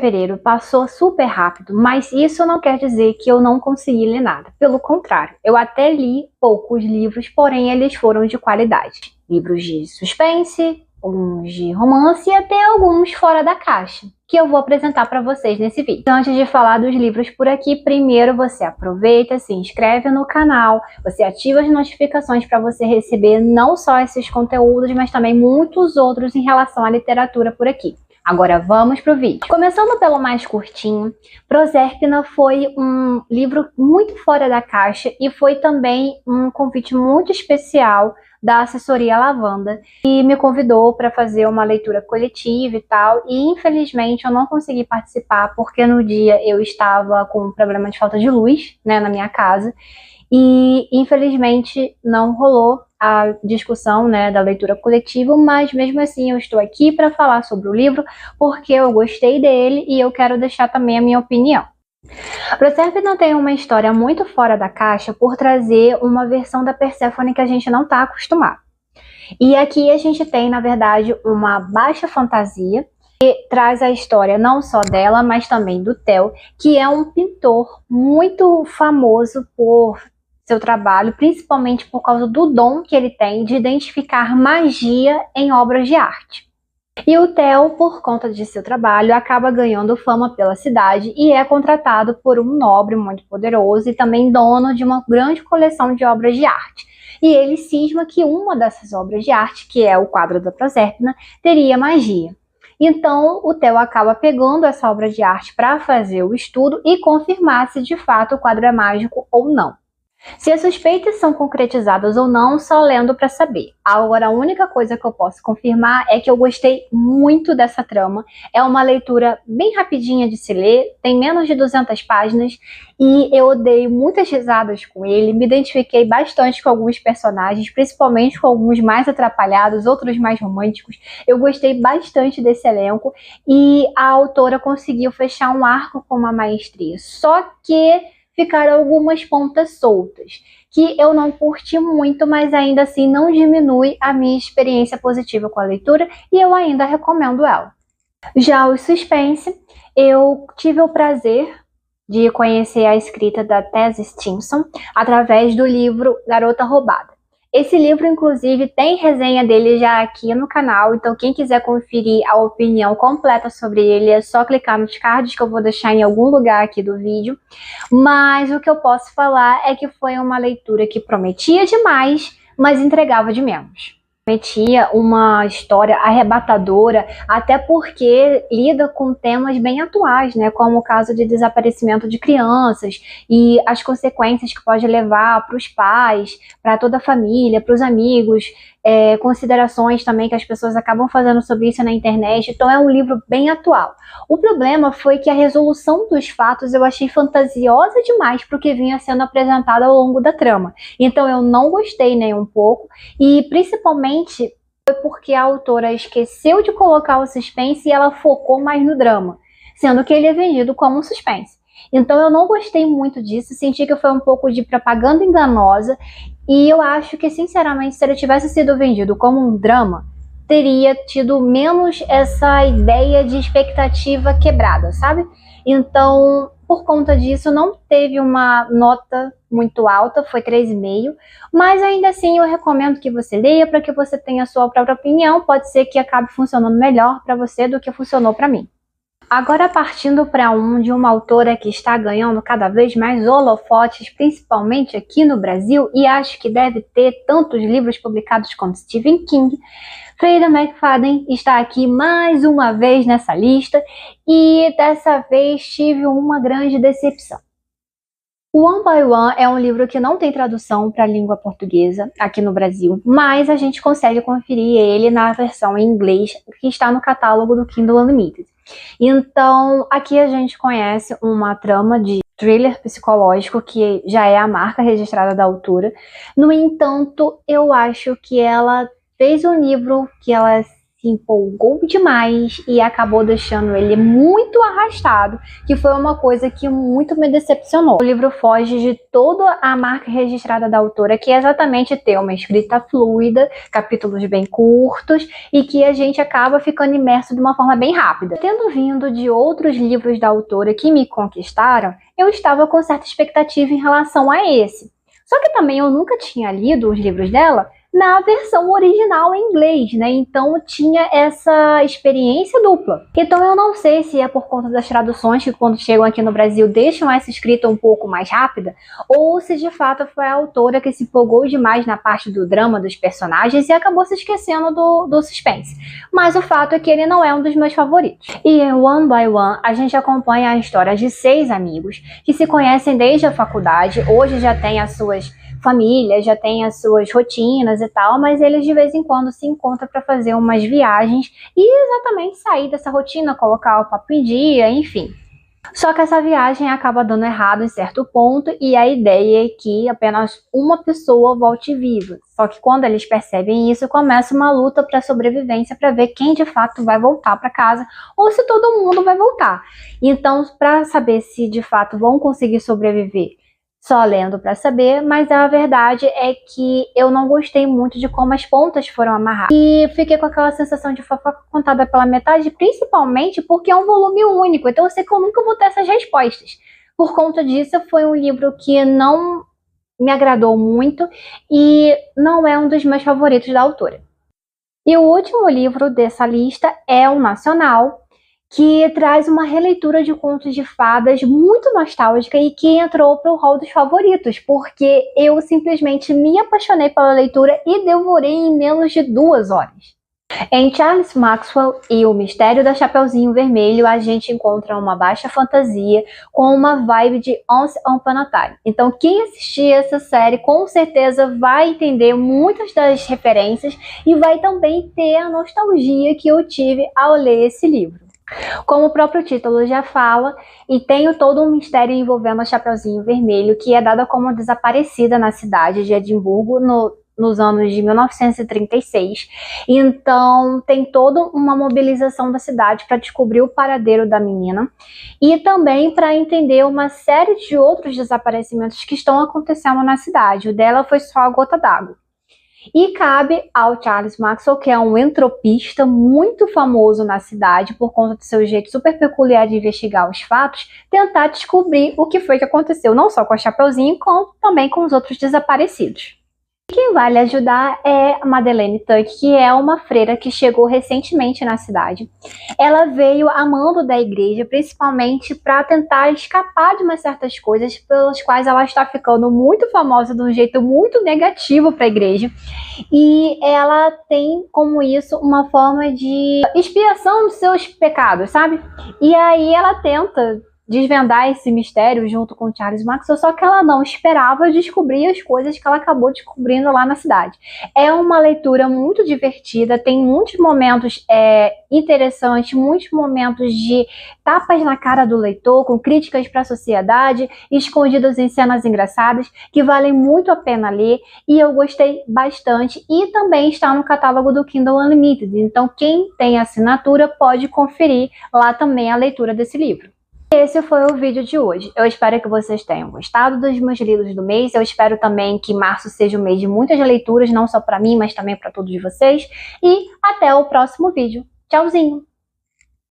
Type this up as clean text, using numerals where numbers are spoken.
fevereiro passou super rápido, mas isso não quer dizer que eu não consegui ler nada. Pelo contrário, eu até li poucos livros, porém eles foram de qualidade. Livros de suspense, uns de romance e até alguns fora da caixa, que eu vou apresentar para vocês nesse vídeo. Então, antes de falar dos livros por aqui, primeiro você aproveita, se inscreve no canal, você ativa as notificações para você receber não só esses conteúdos, mas também muitos outros em relação à literatura por aqui. Agora vamos pro vídeo. Começando pelo mais curtinho, Proserpina foi um livro muito fora da caixa e foi também um convite muito especial da assessoria Lavanda, que me convidou para fazer uma leitura coletiva e tal, e infelizmente eu não consegui participar porque no dia eu estava com um problema de falta de luz, né, na minha casa, e infelizmente não rolou a discussão, né, da leitura coletiva, mas mesmo assim eu estou aqui para falar sobre o livro porque eu gostei dele e eu quero deixar também a minha opinião. Proserpina tem uma história muito fora da caixa por trazer uma versão da Perséfone que a gente não está acostumado. E aqui a gente tem, na verdade, uma baixa fantasia que traz a história não só dela, mas também do Theo, que é um pintor muito famoso por seu trabalho, principalmente por causa do dom que ele tem de identificar magia em obras de arte. E o Theo, por conta de seu trabalho, acaba ganhando fama pela cidade e é contratado por um nobre muito poderoso e também dono de uma grande coleção de obras de arte. E ele cisma que uma dessas obras de arte, que é o quadro da Proserpina, teria magia. Então, o Theo acaba pegando essa obra de arte para fazer o estudo e confirmar se de fato o quadro é mágico ou não. Se as suspeitas são concretizadas ou não, só lendo para saber. Agora, a única coisa que eu posso confirmar é que eu gostei muito dessa trama. É uma leitura bem rapidinha de se ler, tem menos de 200 páginas e eu dei muitas risadas com ele, me identifiquei bastante com alguns personagens, principalmente com alguns mais atrapalhados, outros mais românticos. Eu gostei bastante desse elenco e a autora conseguiu fechar um arco com uma maestria. Só que ficaram algumas pontas soltas, que eu não curti muito, mas ainda assim não diminui a minha experiência positiva com a leitura e eu ainda recomendo ela. Já o suspense, eu tive o prazer de conhecer a escrita da Tessa Stimson através do livro Garota Roubada. Esse livro, inclusive, tem resenha dele já aqui no canal, então quem quiser conferir a opinião completa sobre ele é só clicar nos cards que eu vou deixar em algum lugar aqui do vídeo. Mas o que eu posso falar é que foi uma leitura que prometia demais, mas entregava de menos. Prometia uma história arrebatadora, até porque lida com temas bem atuais, né, como o caso de desaparecimento de crianças e as consequências que pode levar para os pais, para toda a família, para os amigos, considerações também que as pessoas acabam fazendo sobre isso na internet. Então é um livro bem atual. O problema foi que a resolução dos fatos eu achei fantasiosa demais para o que vinha sendo apresentado ao longo da trama. Então eu não gostei nem um pouco e principalmente foi porque a autora esqueceu de colocar o suspense e ela focou mais no drama, sendo que ele é vendido como um suspense. Então eu não gostei muito disso, senti que foi um pouco de propaganda enganosa e eu acho que, sinceramente, se ele tivesse sido vendido como um drama, teria tido menos essa ideia de expectativa quebrada, sabe? Então, por conta disso, não teve uma nota muito alta, foi 3,5, mas ainda assim eu recomendo que você leia para que você tenha a sua própria opinião, pode ser que acabe funcionando melhor para você do que funcionou para mim. Agora partindo para de uma autora que está ganhando cada vez mais holofotes, principalmente aqui no Brasil, e acho que deve ter tantos livros publicados quanto Stephen King, Freida McFadden está aqui mais uma vez nessa lista e dessa vez tive uma grande decepção. O One by One é um livro que não tem tradução para a língua portuguesa aqui no Brasil, mas a gente consegue conferir ele na versão em inglês que está no catálogo do Kindle Unlimited. Então, aqui a gente conhece uma trama de thriller psicológico que já é a marca registrada da autora. No entanto, eu acho que ela fez um livro que ela se se empolgou demais e acabou deixando ele muito arrastado, que foi uma coisa que muito me decepcionou. O livro foge de toda a marca registrada da autora, que é exatamente ter uma escrita fluida, capítulos bem curtos e que a gente acaba ficando imerso de uma forma bem rápida. Tendo vindo de outros livros da autora que me conquistaram, eu estava com certa expectativa em relação a esse. Só que também eu nunca tinha lido os livros dela na versão original em inglês, né? Então tinha essa experiência dupla. Então eu não sei se é por conta das traduções que quando chegam aqui no Brasil deixam essa escrita um pouco mais rápida, ou se de fato foi a autora que se empolgou demais na parte do drama dos personagens e acabou se esquecendo do suspense. Mas o fato é que ele não é um dos meus favoritos. E em One by One a gente acompanha a história de 6 amigos que se conhecem desde a faculdade, hoje já têm as suas famílias, já têm as suas rotinas e tal, mas eles de vez em quando se encontram para fazer umas viagens e exatamente sair dessa rotina, colocar o papo em dia, enfim. Só que essa viagem acaba dando errado em certo ponto e a ideia é que apenas uma pessoa volte viva. Só que quando eles percebem isso, começa uma luta para sobrevivência para ver quem de fato vai voltar para casa ou se todo mundo vai voltar. Então, para saber se de fato vão conseguir sobreviver, só lendo para saber, mas a verdade é que eu não gostei muito de como as pontas foram amarradas. E fiquei com aquela sensação de fofoca contada pela metade, principalmente porque é um volume único, então eu sei que eu nunca vou ter essas respostas. Por conta disso, foi um livro que não me agradou muito e não é um dos meus favoritos da autora. E o último livro dessa lista é o nacional, que traz uma releitura de contos de fadas muito nostálgica e que entrou para o hall dos favoritos, porque eu simplesmente me apaixonei pela leitura e devorei em menos de 2 horas. Em Charles Maxwell e O Mistério da Chapeuzinho Vermelho, a gente encontra uma baixa fantasia com uma vibe de Once Upon a Time. Então, quem assistir essa série com certeza vai entender muitas das referências e vai também ter a nostalgia que eu tive ao ler esse livro. Como o próprio título já fala, e tem todo um mistério envolvendo a Chapeuzinho Vermelho, que é dada como desaparecida na cidade de Edimburgo nos anos de 1936. Então tem toda uma mobilização da cidade para descobrir o paradeiro da menina e também para entender uma série de outros desaparecimentos que estão acontecendo na cidade. O dela foi só a gota d'água. E cabe ao Charles Maxwell, que é um entropista muito famoso na cidade por conta do seu jeito super peculiar de investigar os fatos, tentar descobrir o que foi que aconteceu, não só com a Chapeuzinho, como também com os outros desaparecidos. Quem vai lhe ajudar é a Madeleine Tuck, que é uma freira que chegou recentemente na cidade. Ela veio a mando da igreja, principalmente para tentar escapar de umas certas coisas pelas quais ela está ficando muito famosa de um jeito muito negativo para a igreja. E ela tem como isso uma forma de expiação dos seus pecados, sabe? E aí ela tenta desvendar esse mistério junto com Charles Maxwell, só que ela não esperava descobrir as coisas que ela acabou descobrindo lá na cidade. É uma leitura muito divertida, tem muitos momentos interessantes, muitos momentos de tapas na cara do leitor, com críticas para a sociedade, escondidas em cenas engraçadas, que valem muito a pena ler, e eu gostei bastante, e também está no catálogo do Kindle Unlimited, então quem tem assinatura pode conferir lá também a leitura desse livro. Esse foi o vídeo de hoje. Eu espero que vocês tenham gostado dos meus livros do mês. Eu espero também que março seja um mês de muitas leituras, não só para mim, mas também para todos vocês. E até o próximo vídeo. Tchauzinho!